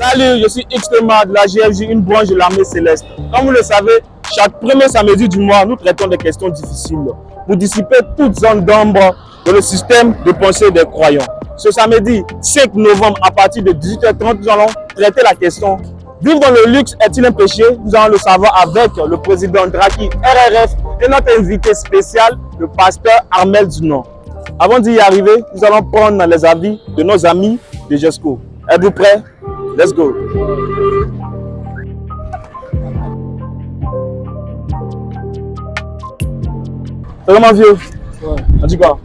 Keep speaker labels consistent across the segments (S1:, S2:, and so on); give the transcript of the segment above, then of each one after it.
S1: Salut, je suis Xtema de la GFJ, une branche de l'armée céleste. Comme vous le savez, chaque premier samedi du mois, nous traitons des questions difficiles pour dissiper toute zone d'ombre dans le système de pensée des croyants. Ce samedi 5 novembre, à partir de 18h30, nous allons traiter la question « Vivre dans le luxe est-il un péché ?» Nous allons le savoir avec le président Draki RRF et notre invité spécial, le pasteur Armel Dunon. Avant d'y arriver, nous allons prendre les avis de nos amis de GESCO. Êtes-vous prêts? Let's go. C'est comment, vieux?
S2: Ouais.
S1: On dit quoi?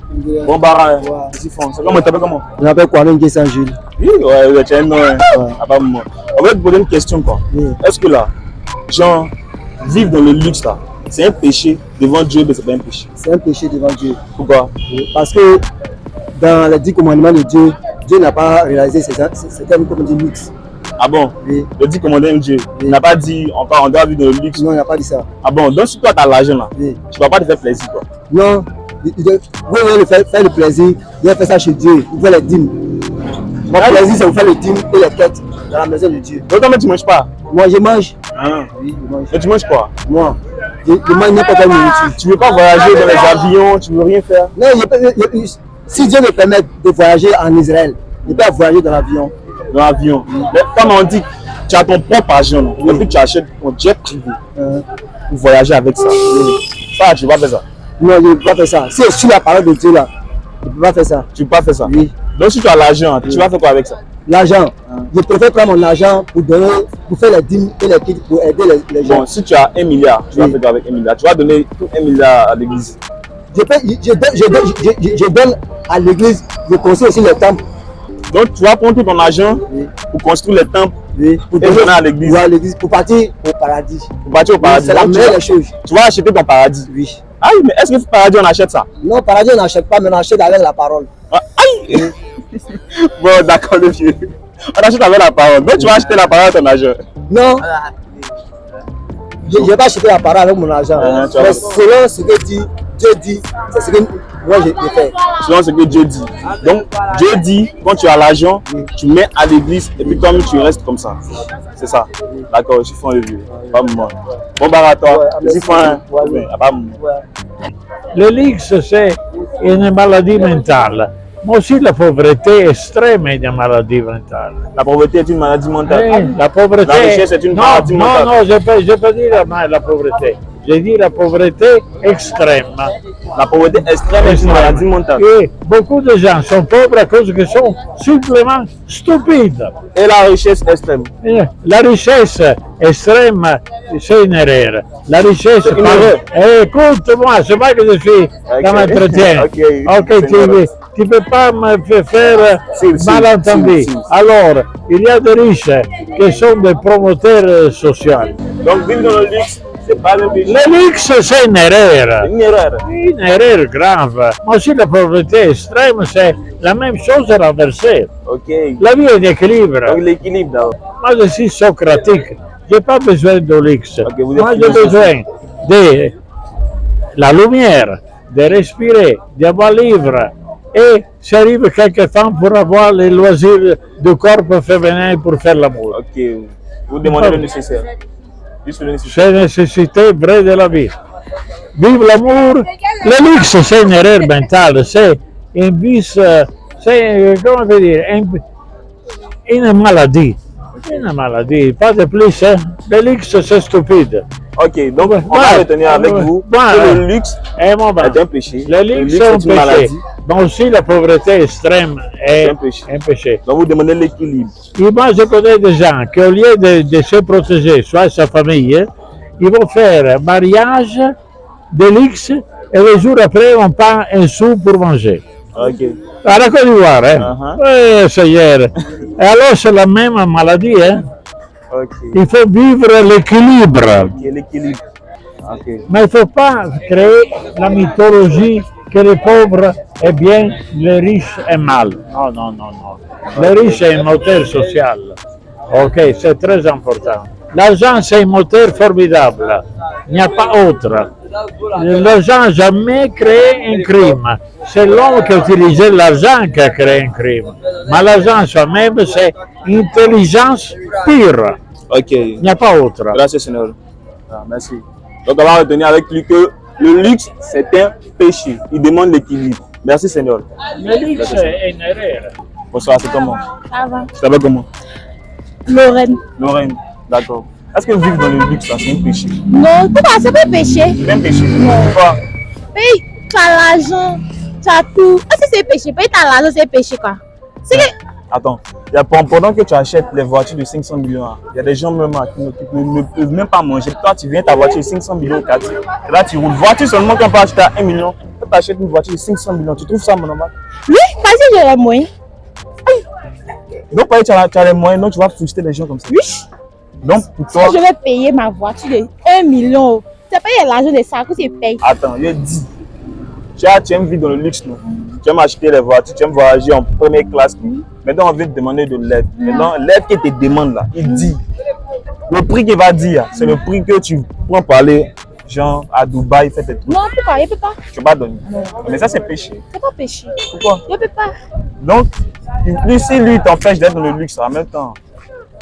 S1: Bon barra, ici fond. C'est comment? Tu t'appelles comment?
S2: Je m'appelle Kwame Saint-Jules.
S1: Oui, ouais, tu as un nom. On va te poser une question, quoi.
S2: Oui.
S1: Est-ce que là, gens vivent dans le luxe là, c'est un péché devant Dieu, mais c'est pas un péché?
S2: C'est un péché devant Dieu.
S1: Pourquoi?
S2: Parce que dans les 10 commandements de Dieu, Dieu n'a pas réalisé ces termes comme dit luxe.
S1: Ah bon?
S2: Oui.
S1: Le dit commandement de Dieu. Il n'a pas dit encore on doit vivre dans le luxe.
S2: Non, il n'a pas dit ça.
S1: Ah bon? Donc si toi tu as l'argent là,
S2: Oui.
S1: tu ne vas pas te faire plaisir, quoi.
S2: Non, vous voulez faire le plaisir, il va faire ça chez Dieu. Vous faites les dîmes. Mon plaisir, c'est vous faire les dîmes et les quêtes dans la maison de Dieu.
S1: Donc toi tu ne manges pas?
S2: Moi, je mange.
S1: Ah.
S2: Oui, je mange.
S1: Et tu manges quoi?
S2: Moi, je mange n'importe quelle nourriture.
S1: Tu ne veux pas voyager dans les avions, tu ne veux rien faire?
S2: Non, si Dieu me permet de voyager en Israël, je peux voyager dans l'avion.
S1: Dans l'avion. Mais comme on dit, tu as ton propre argent, et puis tu achètes ton jet privé pour voyager avec ça. Ça, tu ne vas pas faire ça.
S2: Non, je ne peux pas faire ça. Si je suis la parole de Dieu là, je ne peux pas faire ça.
S1: Tu ne peux pas faire ça.
S2: Oui.
S1: Donc si tu as l'argent, tu vas faire quoi avec ça?
S2: L'argent. Je préfère prendre mon argent pour donner, pour faire les dîmes et les kits pour aider les gens.
S1: Bon, si tu as 1 milliard, tu vas faire quoi avec 1 milliard? Tu vas donner tout 1 milliard à l'église.
S2: Je donne à l'église, je construis aussi les temples.
S1: Donc tu vas prendre tout ton argent pour construire les temples
S2: Pour
S1: et donner à l'église.
S2: Oui, à l'église, pour partir au paradis.
S1: Pour partir au paradis.
S2: C'est la
S1: Donc,
S2: meilleure des choses.
S1: tu vas acheter ton paradis.
S2: Oui.
S1: Aïe, mais est-ce que le paradis on achète ça?
S2: Non, paradis on n'achète pas, mais on achète avec la parole.
S1: Aïe. Bon, d'accord, le vieux. On achète avec la parole. Donc tu vas acheter la parole à ton argent.
S2: Non. Je ne vais pas acheter la parole avec mon argent. Mais selon ce que Dieu dit, c'est ce que moi je fais.
S1: Selon ce que Dieu dit. Donc Dieu dit, quand tu as l'argent, tu mets à l'église et puis toi-même tu restes comme ça. C'est ça. D'accord, je suis fin le vieux. Pas moi. Bon bar à toi. Je suis fin. Pas moi.
S3: Le luxe, c'est une maladie mentale, mais aussi la pauvreté extrême est une maladie mentale.
S1: La pauvreté est une maladie mentale.
S3: La pauvreté.
S1: La richesse est une maladie mentale.
S3: Non, je peux dire la pauvreté. Je dis la pauvreté extrême.
S1: La pauvreté extrême est une maladie mentale.
S3: Et beaucoup de gens sont pauvres à cause qu'ils sont simplement stupides.
S1: Et la richesse extrême?
S3: La richesse extrême, c'est une erreur. La richesse,
S1: c'est une erreur.
S3: Écoute-moi, c'est pas que je suis dans l'entretien. Tu ne peux pas me faire malentendu. Alors, il y a des riches qui sont des promoteurs sociaux.
S1: Donc, vivre dans le luxe, c'est pas le péché.
S3: Le luxe, c'est une erreur.
S1: Une erreur.
S3: Une erreur grave. Mais aussi la pauvreté extrême, c'est la même chose renversée.
S1: Ok.
S3: La vie est d'équilibre.
S1: Donc, l'équilibre, là.
S3: Moi, je suis socratique. Je n'ai pas besoin de luxe.
S1: Okay,
S3: moi, j'ai besoin de la lumière, de respirer, d'avoir livre. Et j'arrive quelque temps pour avoir les loisirs du corps féminin pour faire l'amour.
S1: Ok. Vous demandez le nécessaire.
S3: C'est une nécessité vraie de la vie. Vive l'amour. Le luxe, c'est une erreur mentale. C'est un vice, c'est, comment on dire, une maladie. Une maladie, pas de plus. Hein. Le luxe, c'est stupide.
S1: Ok, donc on va retenir avec vous que le luxe est un péché.
S3: Le luxe est un péché. Maladie. Donc aussi la pauvreté extrême est un péché.
S1: Donc vous demandez l'équilibre.
S3: Et moi je connais des gens qui au lieu de se protéger, soit sa famille, ils vont faire un mariage de luxe et le jour après on pas un sou pour manger.
S1: Ok.
S3: À la Côte d'Ivoire, hein? Oui, Seigneur. Et alors c'est la même maladie, hein?
S1: Okay.
S3: Il faut vivre l'équilibre.
S1: Okay, l'équilibre. Okay.
S3: Mais il ne faut pas créer la mythologie que les pauvres est bien, les riches est mal. Non, non, non, non. Le riche est un moteur social. Ok, c'est très important. L'argent, c'est un moteur formidable. Il n'y a pas autre. L'argent n'a jamais créé un crime. C'est l'homme qui a utilisé l'argent qui a créé un crime. Mais l'argent soi-même, c'est intelligence pire.
S1: Ok.
S3: Il n'y a pas autre.
S1: Gracias, Seigneur. Ah, merci. Donc, on va retenir avec lui que le luxe, c'est un péché. Il demande l'équilibre. Merci, Seigneur.
S3: Le luxe est une erreur.
S1: Bonsoir, c'est comment?
S4: Ça va.
S1: Ça va comment?
S4: Lorraine.
S1: Lorraine, d'accord. Est-ce que vivre dans le luxe, là, c'est un péché?
S4: Non, c'est pas péché.
S1: C'est un péché. Pourquoi?
S4: Paye, tu as l'argent, tu as tout. Est-ce que c'est péché? Paye, tu as l'argent, c'est péché quoi. C'est que.
S1: Attends, pendant que tu achètes les voitures de 500 millions, il y a des gens même qui ne peuvent même pas manger. Toi, tu viens ta voiture de 500 millions au quartier. Et là, tu roules. Voiture seulement qu'on peut acheter à 1 million. Quand tu achètes une voiture de 500 millions, tu trouves ça normal?
S4: Oui, parce que j'ai les moyens.
S1: Donc, tu as les moyens, donc tu vas frustrer les gens comme ça.
S4: Oui.
S1: Donc, pour toi.
S4: Si je vais payer ma voiture de 1 million, c'est pas l'argent de ça que c'est payé.
S1: Attends, je dis. Tu aimes vivre dans le luxe, non? Tu aimes acheter les voitures, tu aimes voyager en première classe. Maintenant, on vient te demander de l'aide. Maintenant, l'aide qu'il te demande là, il dit. Le prix qu'il va dire, c'est le prix que tu prends pour aller, genre, à Dubaï, faire tes trucs.
S4: Non, il peut pas.
S1: Tu vas pas donner. Mais ça, c'est péché.
S4: C'est pas péché.
S1: Pourquoi?
S4: Il peut pas.
S1: Donc, si lui t'empêche d'être dans le luxe, en même temps,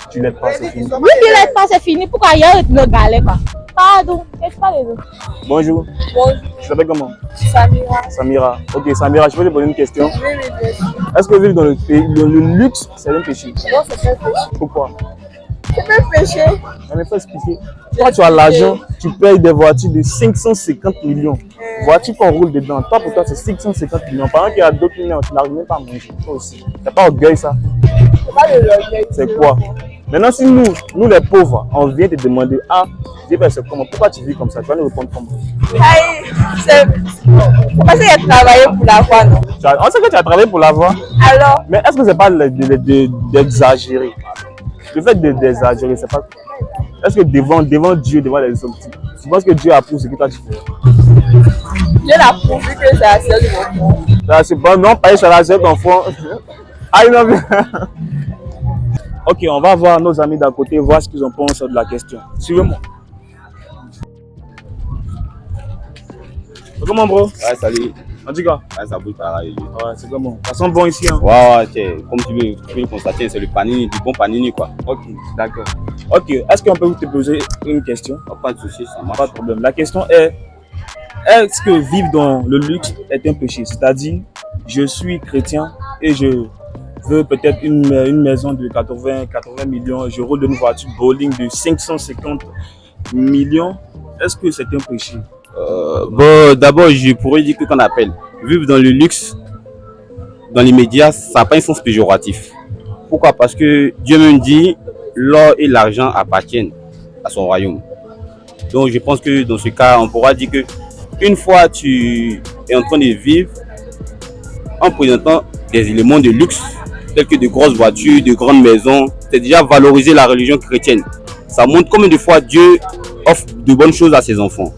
S1: tu l'aides pas, c'est fini.
S4: Oui, il l'aide pas, c'est fini. Pourquoi il y a une galère quoi? Pardon, qu'est-ce pas les autres?
S1: Bonjour.
S4: Bonjour.
S1: Tu t'appelles comment?
S4: Samira.
S1: Samira. Ok, Samira, je peux te poser une question. Est-ce que vivre dans le luxe, c'est un péché?
S4: Non, c'est pas péché.
S1: Pourquoi?
S4: C'est pas péché.
S1: Mais il faut expliquer. Toi, tu as l'argent, tu payes des voitures de 550 millions. Voitures qu'on roule dedans. Toi, pour toi, c'est 550 millions. Pendant qu'il y a d'autres millions, tu n'arrives même pas à manger. Toi aussi. C'est pas orgueil, ça?
S4: C'est pas de l'orgueil.
S1: C'est quoi? Maintenant, si nous les pauvres, on vient te demander, ah, Dieu, c'est comment? Pourquoi tu vis comme ça? Tu vas nous répondre comment?
S4: C'est parce que j'ai travaillé pour l'avoir, non?
S1: On sait que tu as travaillé pour l'avoir.
S4: Alors?
S1: Mais est-ce que c'est pas d'exagérer? Le fait d'exagérer, c'est pas. Est-ce que devant Dieu, devant les hommes, tu penses que Dieu approuve ce que toi tu fais?
S4: Dieu l'a prouvé que c'est la seule de mon front.
S1: C'est bon, non, pas c'est la seule de ton front. Ah, non, mais. Ok, on va voir nos amis d'à côté, voir ce qu'ils en pensent de la question. Suivez-moi. Comment, bro?
S5: Ouais, salut.
S1: En tout cas.
S5: Ouais, ça bouge pareil.
S1: Ouais, c'est comment? Ça sent bon ici, hein?
S5: Ouais, comme tu peux le constater, c'est le panini, du bon panini, quoi.
S1: Ok, d'accord. Ok, est-ce qu'on peut te poser une question?
S5: Pas de soucis, ça marche.
S1: Pas de problème. La question est, est-ce que vivre dans le luxe est un péché? C'est-à-dire, je suis chrétien et je veux peut-être une maison de 80 millions, je roule une voiture bowling de 550 millions. Est-ce que c'est un péché?
S5: Bon, d'abord, je pourrais dire que qu'on appelle vivre dans le luxe, dans les médias, ça n'a pas un sens péjoratif. Pourquoi? Parce que Dieu même dit l'or et l'argent appartiennent à son royaume. Donc, je pense que dans ce cas, on pourra dire que une fois tu es en train de vivre en présentant des éléments de luxe, tels que de grosses voitures, de grandes maisons, c'est déjà valoriser la religion chrétienne. Ça montre combien de fois Dieu offre de bonnes choses à ses enfants.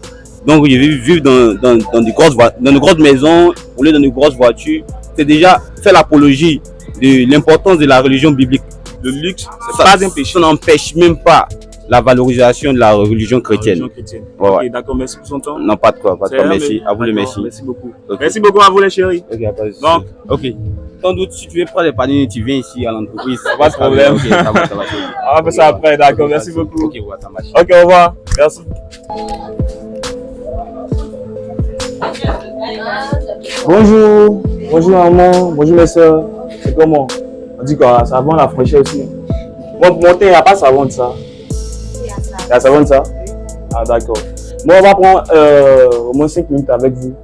S5: Donc, vivre dans de grosses maisons, rouler dans de grosses voitures, c'est déjà faire l'apologie de l'importance de la religion biblique.
S1: Le luxe, c'est pas un péché.
S5: Ça n'empêche même pas la valorisation de la religion chrétienne.
S1: Ouais,
S5: ouais.
S1: Ok, d'accord, merci pour son temps.
S5: Non, pas de quoi, merci. À vous le merci.
S1: Merci beaucoup.
S5: Okay.
S1: Merci beaucoup à vous les chéris.
S5: Ok, pas de souci.
S1: Donc,
S5: ok. Sans doute, si tu veux prendre les panini, tu viens ici à l'entreprise.
S1: Pas de problème.
S5: Ok, ça va.
S1: On va faire ça après, d'accord, merci beaucoup.
S5: Ok, ouais, ça marche.
S1: Ok, au revoir. Merci. Bonjour, bonjour maman, bonjour mes soeurs. C'est comment? On dit quoi? Ça savon la fraîcheur aussi. Bon, mon thé, il n'y a pas savon de ça. Il y a savon de ça? Ah, d'accord. Bon, on va prendre au moins 5 minutes avec vous.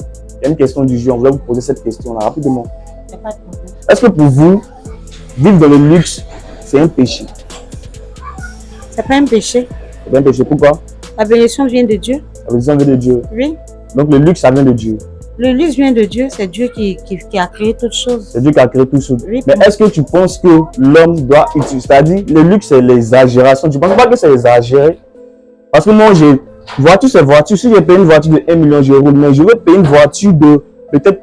S1: Il y a une question du jour. On voulait vous poser cette question-là rapidement. Est-ce que pour vous, vivre dans le luxe, c'est un péché?
S6: C'est pas un péché.
S1: C'est pas un péché. Pourquoi?
S6: La bénédiction vient de Dieu.
S1: La bénédiction vient de Dieu.
S6: Oui.
S1: Donc le luxe, ça vient de Dieu.
S6: Le luxe vient de Dieu, c'est Dieu qui a créé toutes choses.
S1: C'est Dieu qui a créé tout ça.
S6: Oui,
S1: mais est-ce que tu penses que l'homme doit utiliser, c'est-à-dire le luxe, c'est l'exagération? Tu ne penses pas que c'est exagéré? Parce que moi, voiture, c'est voiture. Si je paye une voiture de 1 million, je roule, mais je veux payer une voiture de peut-être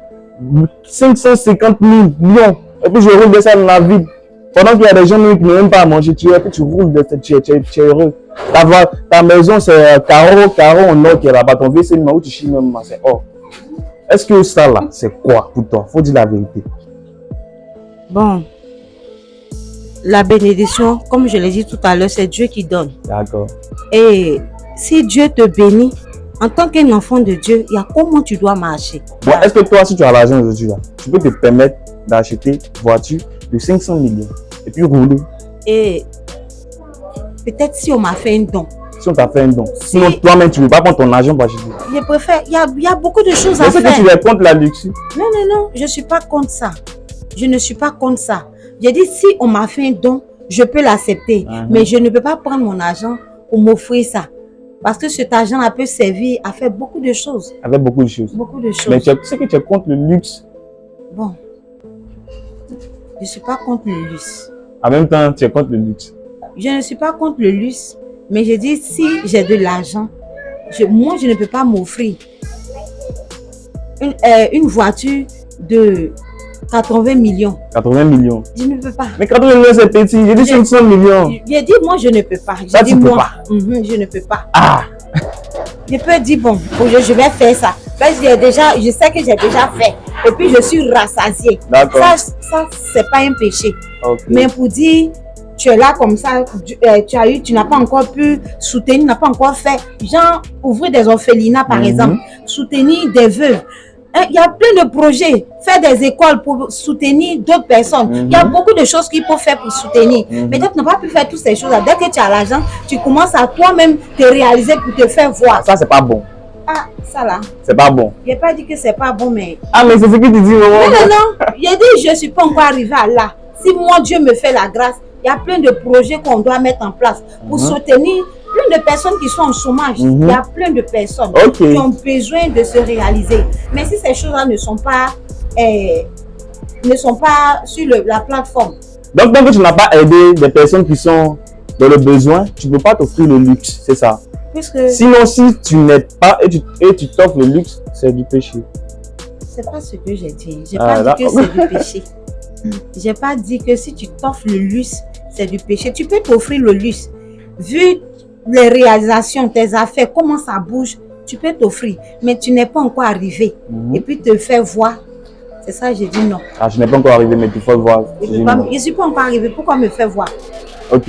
S1: 550 millions. Et puis je roule de ça dans la ville. Pendant qu'il y a des gens qui n'ont même pas à manger, tu roules de cette, tu es heureux. Ta maison, c'est carreau en or qui est là-bas. Ton WC, où tu chies même, c'est or. Est-ce que ça là, c'est quoi pour toi? Faut dire la vérité.
S6: Bon, la bénédiction, comme je l'ai dit tout à l'heure, c'est Dieu qui donne.
S1: D'accord.
S6: Et si Dieu te bénit, en tant qu'un enfant de Dieu, il y a comment tu dois marcher.
S1: Bon, est-ce que toi, si tu as l'argent aujourd'hui, là, tu peux te permettre d'acheter une voiture de 500 millions et puis rouler?
S6: Et peut-être si on m'a fait un don.
S1: Si on t'a fait un don. Sinon, toi-même, tu ne veux pas prendre ton argent pour acheter.
S6: Je préfère, il y a beaucoup de choses à
S1: Est-ce
S6: faire.
S1: que tu es contre la luxure?
S6: Non, je ne suis pas contre ça. Je ne suis pas contre ça. J'ai dit, si on m'a fait un don, je peux l'accepter. Mais je ne peux pas prendre mon argent pour m'offrir ça. Parce que cet argent-là peut servir à faire beaucoup de choses.
S1: Avec beaucoup de choses.
S6: Beaucoup de choses.
S1: Mais tu sais que tu es contre le luxe.
S6: Bon. Je ne suis pas contre le luxe.
S1: En même temps, tu es contre le luxe.
S6: Je ne suis pas contre le luxe. Mais je dis, si j'ai de l'argent, moi, je ne peux pas m'offrir une voiture de 80 millions.
S1: 80 millions.
S6: Je ne peux pas.
S1: Mais 80 millions, c'est petit. J'ai dit 500 millions.
S6: J'ai dit, moi, je ne peux pas.
S1: Ça,
S6: J'ai
S1: tu
S6: dit,
S1: peux
S6: moi,
S1: pas.
S6: Je ne peux pas.
S1: Ah!
S6: Je peux dire, bon, je vais faire ça. Parce que je sais que j'ai déjà fait. Et puis, je suis rassasiée.
S1: D'accord.
S6: Ça c'est pas un péché.
S1: Ok.
S6: Mais pour dire, tu es là comme ça, tu n'as pas encore pu soutenir, tu n'as pas encore fait, genre, ouvrir des orphelinats, par exemple, soutenir des veuves. Il y a plein de projets, faire des écoles pour soutenir d'autres personnes. Il y a beaucoup de choses qu'il faut faire pour soutenir. Mais toi, tu n'as pas pu faire toutes ces choses-là. Dès que tu as l'argent, tu commences à toi-même te réaliser pour te faire voir.
S1: Ça, c'est pas bon.
S6: Ah, ça là.
S1: C'est pas bon.
S6: Je n'ai pas dit que c'est pas bon, mais...
S1: Ah, mais c'est ce que tu dis, maman.
S6: Non. J'ai dit, je ne suis pas encore arrivée à là. Si moi, Dieu me fait la grâce, il y a plein de projets qu'on doit mettre en place pour soutenir plein de personnes qui sont en chômage. Il y a plein de personnes qui ont besoin de se réaliser. Mais si ces choses-là ne sont pas sur la plateforme. Donc,
S1: tant que tu n'as pas aidé des personnes qui sont dans le besoin, tu ne peux pas t'offrir le luxe, c'est ça.
S6: Puisque
S1: sinon, si tu n'aides pas et tu t'offres le luxe, c'est du péché.
S6: C'est pas ce que j'ai dit. J'ai pas dit que c'est du péché. J'ai pas dit que si tu t'offres le luxe, c'est du péché. Tu peux t'offrir le luxe. Vu les réalisations, tes affaires, comment ça bouge, tu peux t'offrir. Mais tu n'es pas encore arrivé. Et puis te faire voir. C'est ça, j'ai dit non.
S1: Ah, je n'ai pas encore arrivé, mais tu fais voir.
S6: Je ne suis pas encore arrivé. Pourquoi me faire voir?
S1: Ok,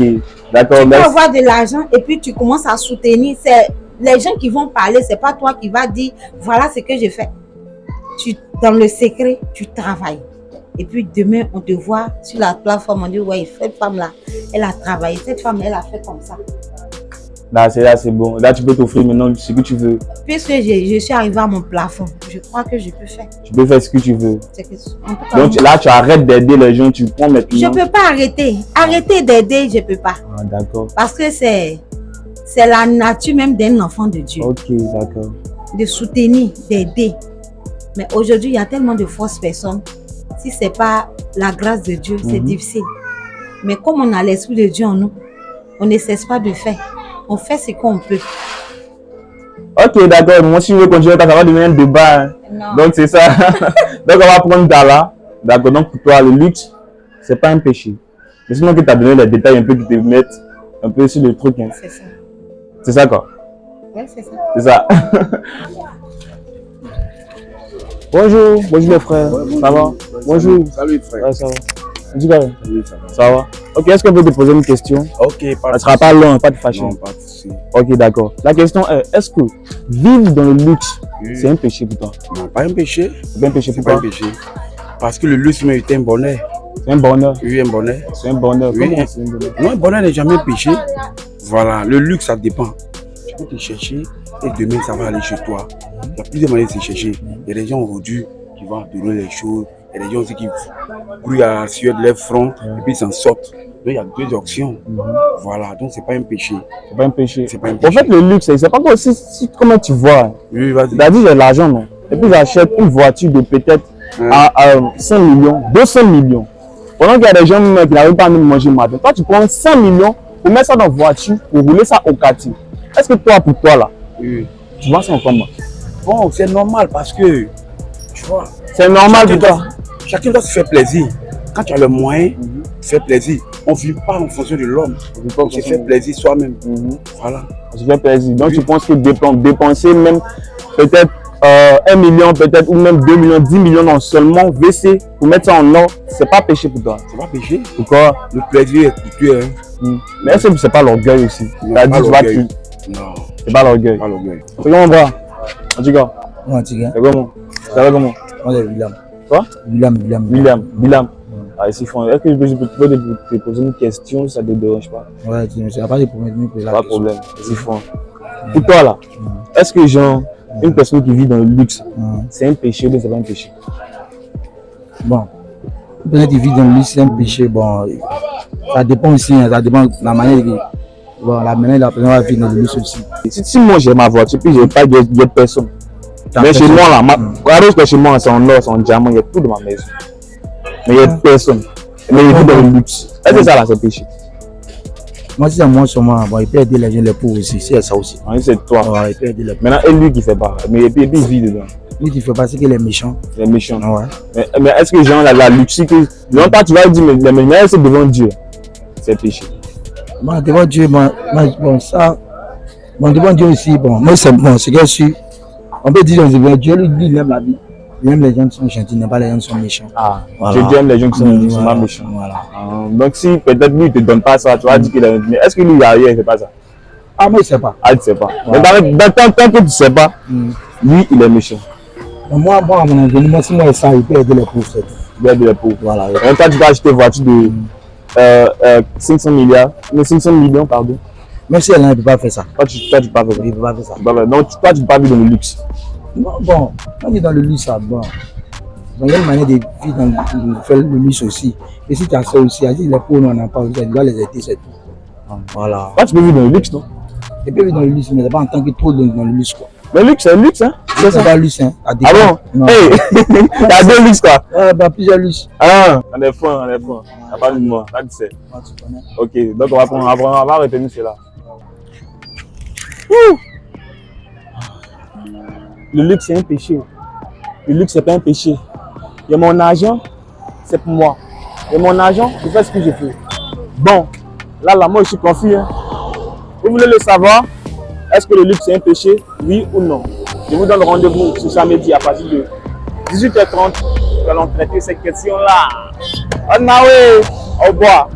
S1: d'accord.
S6: Tu peux avoir de l'argent et puis tu commences à soutenir. C'est les gens qui vont parler, c'est pas toi qui vas dire voilà ce que j'ai fait. Dans le secret, tu travailles. Et puis demain, on te voit sur la plateforme, on dit ouais, cette femme-là, elle a travaillé, cette femme, elle a fait comme ça.
S1: Là, c'est bon. Là, tu peux t'offrir maintenant ce que tu veux.
S6: Puisque je suis arrivée à mon plafond, je crois que je peux faire.
S1: Tu peux faire ce que tu veux.
S6: Donc
S1: là, tu arrêtes d'aider les gens, tu prends maintenant.
S6: Je ne peux pas arrêter. Arrêter d'aider, je ne peux pas.
S1: Ah, d'accord.
S6: Parce que c'est la nature même d'un enfant de Dieu.
S1: Ok, d'accord.
S6: De soutenir, d'aider. Mais aujourd'hui, il y a tellement de fausses personnes. Si ce n'est pas la grâce de Dieu, c'est difficile. Mais comme on a l'Esprit de Dieu en nous, on ne cesse pas de faire. On fait ce qu'on peut.
S1: Ok, d'accord. Moi, si je veux continuer, ça va devenir un débat. Hein. Donc, c'est ça. Donc, on va prendre Dala. D'accord. Donc, pour toi, le luxe, c'est pas un péché. Mais sinon, que tu as donné les détails un peu qui te mettent un peu sur le truc. Hein.
S6: C'est ça.
S1: C'est ça, quoi?
S6: Oui, c'est ça.
S1: C'est ça. Bonjour les frères. Ça va? Bonjour.
S7: Salut frère.
S1: Ouais, ça va. Salut, ça va. Ça va. Ok, est-ce qu'on peut te poser une question?
S7: Ok,
S1: ça ne sera pas long, pas de fâcher.
S7: Non, pas de souci.
S1: Ok, d'accord. La question est que vivre dans le luxe, c'est un péché pour toi?
S7: Non, pas un péché.
S1: C'est pas un péché pour
S7: toi?
S1: toi?
S7: Pas un péché. Parce que le luxe mérite un bonheur.
S1: C'est un bonheur?
S7: Oui, un bonheur.
S1: C'est un bonheur.
S7: Oui.
S1: Comment c'est un bonheur?
S7: Non, un bonheur n'est jamais un péché. Voilà, le luxe, ça dépend. Tu peux te chercher et demain, ça va aller chez toi. Il y a plusieurs manières de se chercher. Il y a des gens aujourd'hui qui vont donner les choses. Il y a des gens aussi qui brûlent à la sueur de leur front et puis ils s'en sortent. Donc il y a deux options. Voilà, donc c'est pas un péché.
S1: C'est pas un péché.
S7: C'est pas un péché.
S1: En fait, le luxe, c'est pas comme si comment tu vois.
S7: Oui, vas-y.
S1: C'est-à-dire, j'ai l'argent, non? Et puis j'achète une voiture de peut-être à 5 millions, 200 millions. Pendant qu'il y a des gens qui n'arrivent pas à nous manger le matin. Toi, tu prends 100 millions pour mettre ça dans la voiture, pour rouler ça au quartier. Est-ce que toi, pour toi, là, tu vois ça en comment?
S7: Bon, c'est normal parce que, tu vois,
S1: c'est normal pour toi.
S7: Chacun doit se faire plaisir. Quand tu as le moyen de faire plaisir, on ne vit pas en fonction de l'homme. On se fait plaisir soi-même. Voilà.
S1: On se fait plaisir. Donc tu penses que dépenser même peut-être 1 million peut-être, ou même 2 millions, 10 millions dans seulement WC pour mettre ça en or, c'est pas péché pour toi.
S7: C'est pas péché.
S1: Pourquoi?
S7: Le plaisir est coûteux. Hein.
S1: Mais est-ce que c'est pas l'orgueil aussi?
S7: Non,
S1: T'as dit,
S7: pas
S1: tu vas
S7: l'orgueil.
S1: plus.
S7: Non,
S1: C'est pas l'orgueil.
S7: pas l'orgueil.
S1: C'est comment, bras? En tout cas,
S2: Moi, tu gars.
S1: c'est comment? Ça va comment?
S2: Moi, c'est William.
S1: Quoi?
S2: William.
S1: William. Ah, ici, est-ce que je peux te poser une question si ça ne te dérange pas?
S2: Ouais, tu n'as pas de problème.
S1: Pas de problème. Ici, pour toi, là, est-ce que, genre, une personne qui vit dans le luxe, c'est un péché ou bien c'est pas un péché?
S2: Bon, peut-être qu'il vit dans le luxe, c'est un péché. Bon, ça dépend aussi, hein, ça dépend de la manière que bon, la manière la personne va vivre dans le luxe aussi.
S1: Si moi j'ai ma voiture, puis j'ai pas de personne. Mais chez moi, là, regardez que chez moi, c'est en or, c'est en diamant, il y a tout dans ma maison. Mais il y a personne. Mais il vit dans le luxe. Est-ce que ça, là, c'est péché?
S2: Moi, si c'est moi, sûrement, bon, il peut aider les gens, les pauvres aussi, c'est ça aussi.
S1: Oui, c'est toi.
S2: Ouais, il peut aider les pauvres.
S1: Maintenant, et lui qui fait pas. Mais et puis il vit dedans.
S2: Lui qui fait passer que les méchants.
S1: Les méchants.
S2: Ouais.
S1: Mais est-ce que genre la luxité, longtemps tu vas dire, mais c'est devant Dieu. C'est péché.
S2: Bon, devant Dieu, bon, ça, bon, devant Dieu aussi, bon, moi, c'est bon, c'est que je suis, on peut dire, Dieu, lui, il aime la vie. Il aime les gens qui sont gentils, il n'aime pas les gens qui sont méchants.
S1: Ah,
S2: voilà.
S1: Dieu aime les gens qui sont pas méchants.
S2: Voilà.
S1: Donc si peut-être lui, il ne te donne pas ça, tu vas dire qu'il est. Mais est-ce que lui, il ne fait pas ça?
S2: Ah, moi, il ne sait pas.
S1: Ah, il ne sait pas.
S2: Voilà.
S1: Mais tant que tu ne sais pas, lui, il est méchant.
S2: Moi, à mon avis, moi, si moi, ça, il peut aider les pauvres.
S1: Il peut aider les pauvres.
S2: Voilà.
S1: Et toi, tu vas acheter une voiture de 500 milliards, mais 500 millions, pardon.
S2: Même si elle ne peut pas faire ça.
S1: Toi, tu ne peux pas faire ça.
S2: Il ne peut pas faire ça.
S1: Donc, toi, tu ne peux pas vivre dans le luxe.
S2: Non, bon, on est dans le luxe, ça, bon. Il y a une manière de vivre de faire le luxe aussi. Et si tu as ça aussi, les pauvres, on n'en a pas, tu dois les aider, c'est tout. Voilà.
S1: Toi, tu peux vivre dans le luxe, non?
S2: Tu peux vivre dans le luxe, mais pas en tant que trop dans le luxe, quoi.
S1: Le luxe, c'est un luxe, hein?
S2: C'est ça. Pas le luxe, hein.
S1: Ah bon?
S2: Non.
S1: Hey! Il y a deux luxes, quoi.
S2: Ouais, bah, plusieurs luxes.
S1: Ah, on est franc, on est franc. On n'a pas de moi, là, tu sais.
S2: Ah, tu connais.
S1: Ok, donc on va retenir cela. Le luxe, c'est un péché. Le luxe, c'est pas un péché. Il y a mon argent, c'est pour moi. Il y a mon argent, je fais ce que je peux. Bon, là, moi, je suis confus. Hein. Vous voulez le savoir? Est-ce que le luxe, c'est un péché? Oui ou non? Je vous donne rendez-vous ce samedi à partir de 18h30. Nous allons traiter cette question-là. On a au revoir.